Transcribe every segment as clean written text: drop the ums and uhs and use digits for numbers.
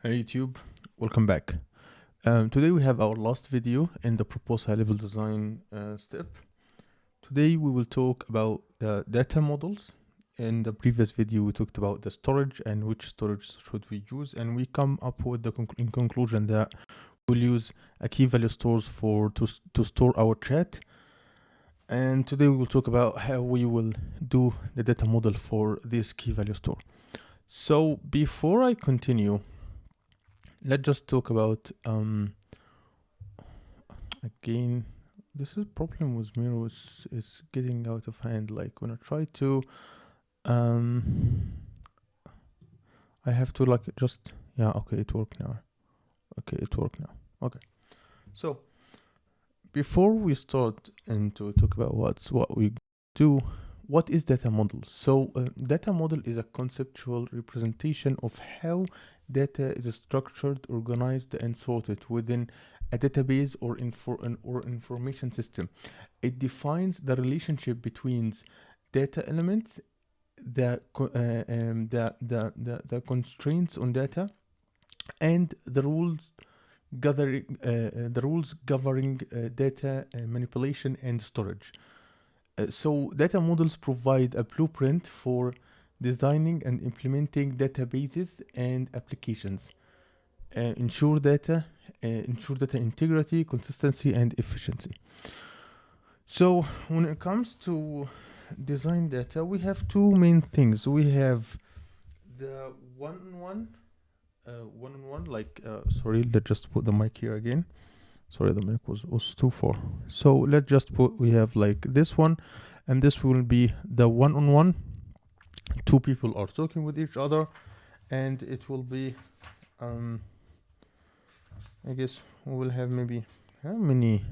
Hey YouTube, welcome back. Today we have our last video in the proposed high-level design step. Today we will talk about the data models. In the previous video we talked about the storage and which storage should we use, and we come up with the in conclusion that we'll use a key value stores to store our chat. And today we will talk about how we will do the data model for this key value store. So before I continue, let's just talk about again, this is problem with Miro is getting out of hand. Like when I try to I have to like just okay, it worked now. Okay. So before we start and to talk about what we do, what is data model? So data model is a conceptual representation of how data is structured, organized, and sorted within a database or information system. It defines the relationship between data elements, the constraints on data, and the rules governing data manipulation and storage. So data models provide a blueprint for designing and implementing databases and applications. Ensure data integrity, consistency, and efficiency. So when it comes to design data, we have two main things. We have the one-on-one, like sorry, let's just put the mic here again. Sorry, the mic was too far. So let's just put, we have like this one, and this will be the one-on-one. Two people are talking with each other, and it will be I guess we will have maybe how many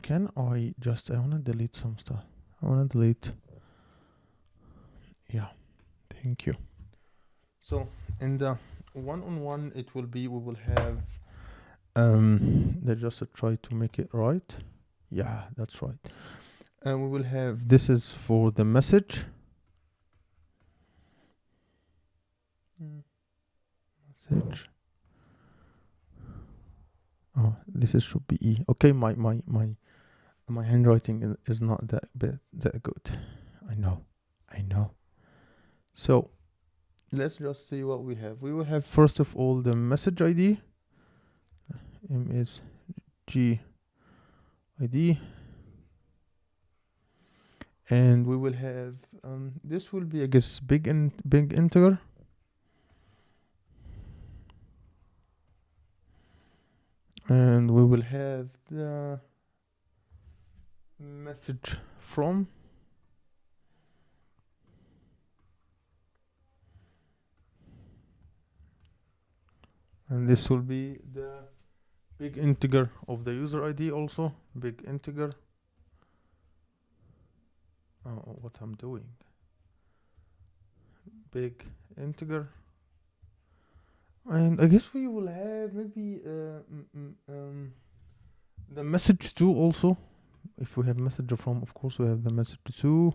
can I want to delete some stuff. I want to delete. Yeah, thank you. So in the one-on-one, it will be, we will have let's just try to make it right. Yeah, that's right. And we will have, this is for the message. Message. Oh, this should be E. Okay, my handwriting is not that good. I know. So let's just see what we have. We will have first of all the message ID. M is G ID. And we will have this will be, I guess, big integer. And we will have the message from. And this will be the big integer of the user ID also. Big integer. Oh, what I'm doing. Big integer. And I guess we will have maybe the message to also. If we have message from, of course we have the message to.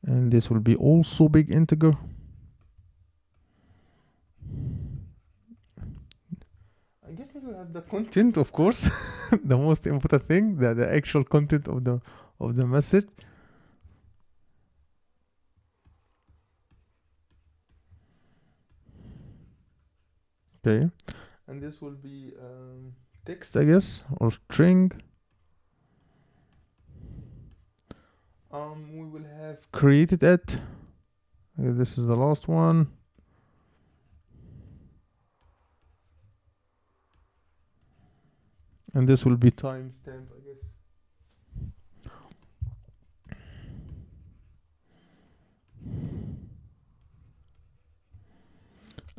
And this will be also big integer. I guess we will have the content, of course. The most important thing, the actual content of the message. Okay, and this will be text, I guess, or string. We will have created it. This is the last one. And this will be timestamp, I guess.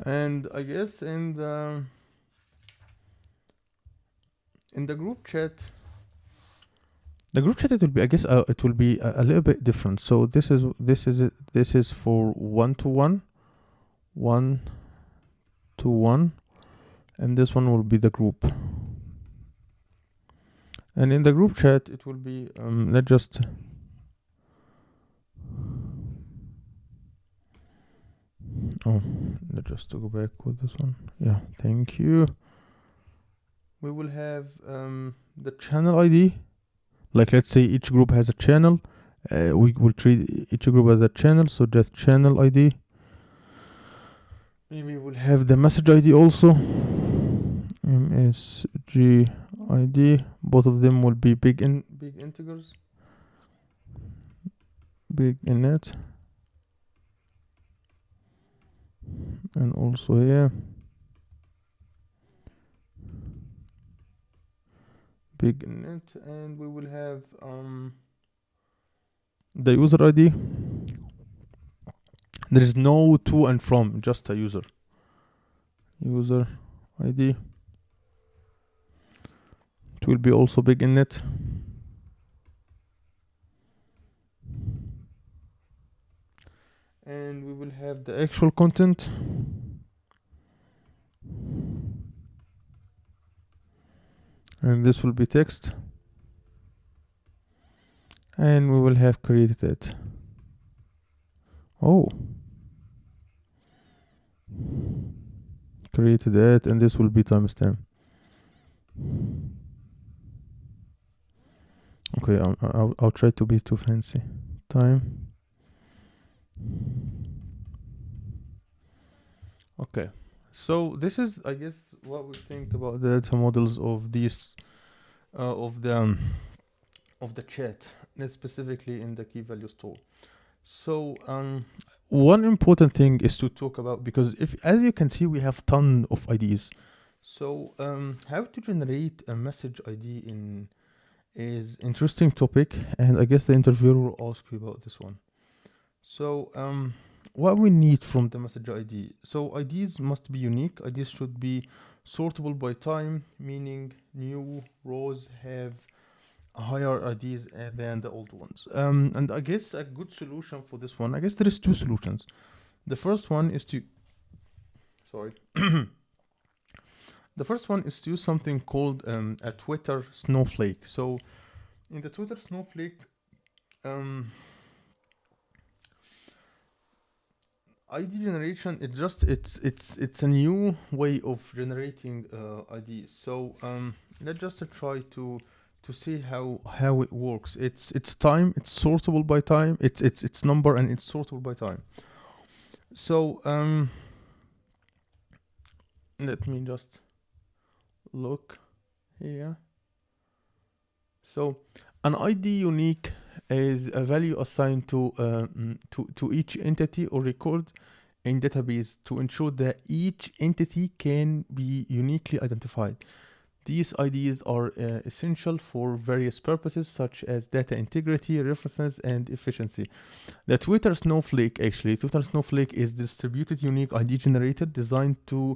And I guess in the group chat, it will be, I guess, it will be a little bit different. So this is for one-to-one, and this one will be the group. And in the group chat, it will be let's just Oh, let's just to go back with this one. Yeah, thank you. We will have the channel ID. Like, let's say each group has a channel. We will treat each group as a channel, so just channel ID. Maybe we'll have the message ID also. MSG ID. Both of them will be big integers. Big init. And also here. Big init. And we will have the user ID. There is no to and from, just a user. User ID. It will be also big init. And we will have the actual content. And this will be text. And we will have created it. Oh. Created it, and this will be timestamp. Okay, I'll try to be too fancy. Time. Okay, so this is, I guess, what we think about the data models of these of the chat, specifically in the key value store. So one important thing is to talk about, because as you can see, we have ton of IDs. So how to generate a message ID is interesting topic, and I guess the interviewer will ask you about this one. So what we need from the message ID. So IDs must be unique. IDs should be sortable by time, meaning new rows have higher IDs than the old ones. And I guess a good solution for this one, I guess there is two solutions. The first one is to, sorry. The first one is to use something called a Twitter Snowflake. So in the Twitter Snowflake, ID generation, it's a new way of generating IDs. So let's just try to see how it works. It's time, it's sortable by time, it's number, and it's sortable by time. So let me just look here. So an ID unique is a value assigned to each entity or record in database to ensure that each entity can be uniquely identified. These IDs are essential for various purposes such as data integrity, references, and efficiency. The Twitter Snowflake is distributed unique ID generator designed to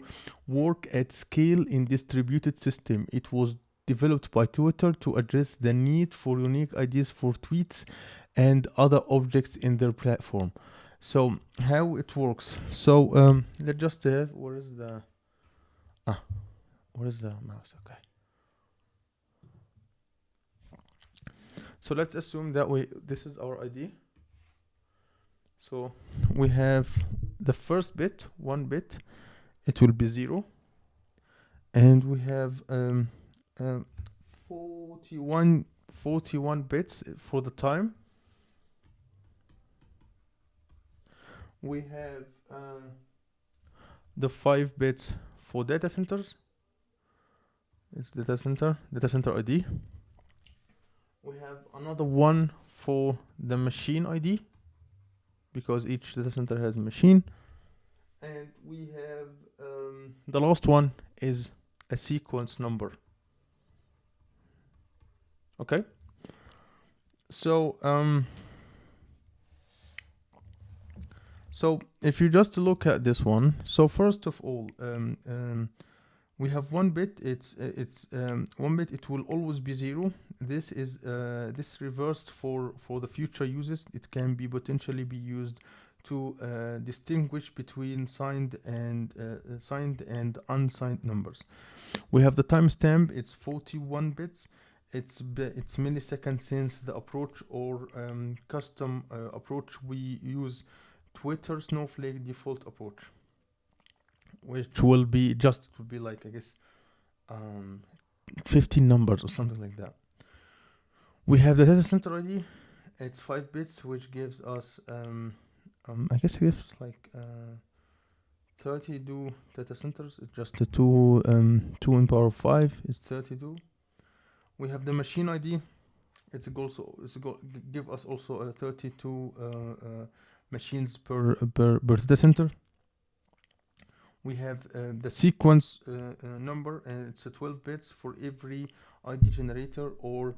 work at scale in distributed system. It was developed by Twitter to address the need for unique IDs for tweets and other objects in their platform. So how it works? So let's just have, where is the mouse? Okay. So let's assume that this is our ID. So we have the first bit, 1 bit, it will be 0, and we have 41 bits for the time. We have the 5 bits for data centers. It's data center ID. We have another one for the machine ID, because each data center has a machine. And we have the last one is a sequence number. Okay. So so if you just look at this one, so first of all, we have 1 bit. It's 1 bit. It will always be 0. This is this reversed for the future uses. It can be potentially be used to distinguish between signed and unsigned numbers. We have the timestamp. It's 41 bits. It's milliseconds since the approach or custom approach. We use Twitter Snowflake default approach. which will be just, it will be like, I guess, 15 numbers or something like that. We have the data center ID. It's 5 bits, which gives us, I guess it gives like 32 data centers. It's just the 2 in power of 5 is 32. We have the machine ID. Give us also 32 machines per data center. We have the sequence number, and it's 12 bits for every ID generator or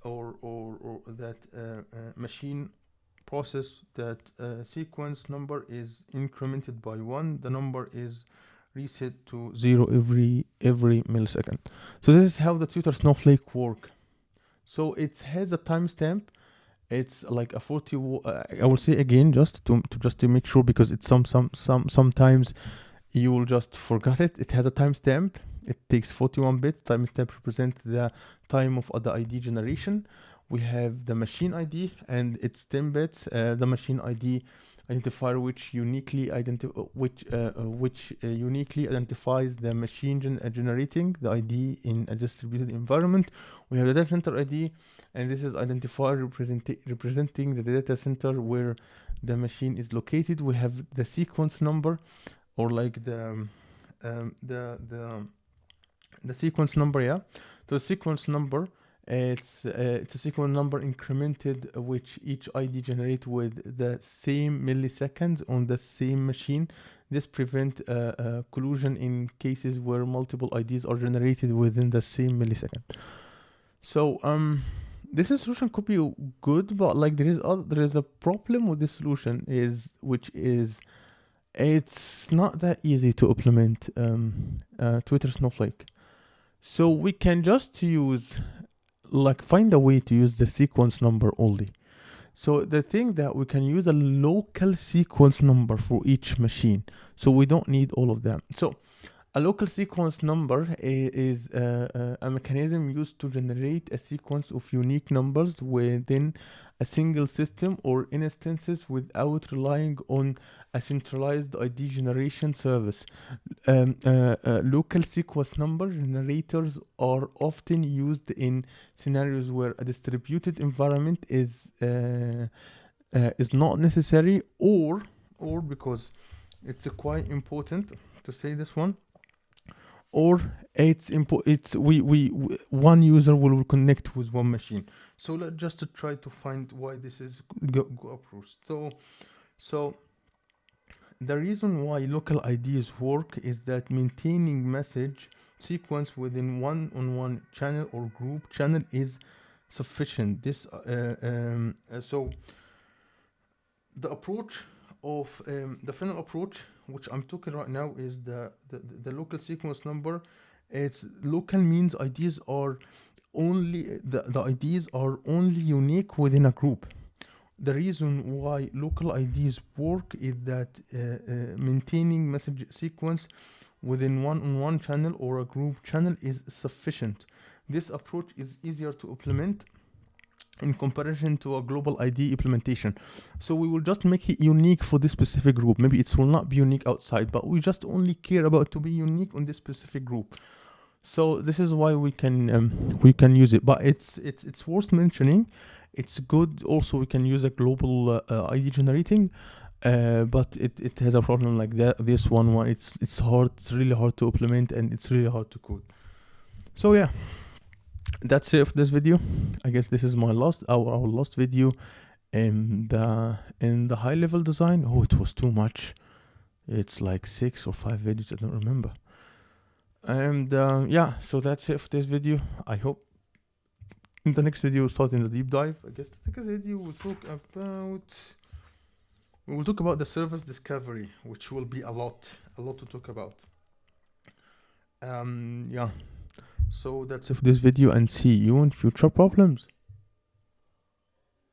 that machine process. That sequence number is incremented by 1. The number is reset to 0 every millisecond. So this is how the Twitter Snowflake work. So it has a timestamp. It's like a 40. I will say again just to make sure, because it's sometimes you will just forget it. It has a timestamp. It takes 41 bits. Timestamp represents the time of the ID generation. We have the machine ID, and it's 10 bits. The machine ID identifier, which uniquely identifies the machine generating the ID in a distributed environment. We have the data center ID, and this is identifier representing the data center where the machine is located. We have the sequence number, or like the sequence number. Yeah, the sequence number. It's a sequence number incremented, which each ID generate with the same milliseconds on the same machine. This prevent collusion in cases where multiple IDs are generated within the same millisecond. So this solution could be good, but like there is a problem with this solution, which is it's not that easy to implement Twitter Snowflake. So we can just find a way to use the sequence number only. So the thing that we can use a local sequence number for each machine. So we don't need all of them. So a local sequence number is a mechanism used to generate a sequence of unique numbers within a single system or instances without relying on a centralized ID generation service. Local sequence number generators are often used in scenarios where a distributed environment is not necessary, or because it's quite important to say this one, or one user will connect with one machine. So let's just try to find why this is go approach. So the reason why local IDs work is that maintaining message sequence within one-on-one channel or group channel is sufficient. So the approach of the final approach, which I'm talking right now, is the local sequence number. It's local means IDs are only the IDs are only unique within a group. The reason why local IDs work is that maintaining message sequence within one-on-one channel or a group channel is sufficient. This approach is easier to implement in comparison to a global ID implementation. So we will just make it unique for this specific group. Maybe it will not be unique outside, but we just only care about to be unique on this specific group. So this is why we can use it. But it's worth mentioning. It's good. Also, we can use a global ID generating, but it has a problem like that. This one it's hard. It's really hard to implement, and it's really hard to code. So yeah. That's it for this video. I guess this is our last video in the high level design. Oh, it was too much. It's like 6 or 5 videos, I don't remember. And yeah, so that's it for this video. I hope in the next video we'll start in the deep dive. I guess the next video we'll talk about the service discovery, which will be a lot to talk about. Yeah. So that's it for this video, and see you in future problems.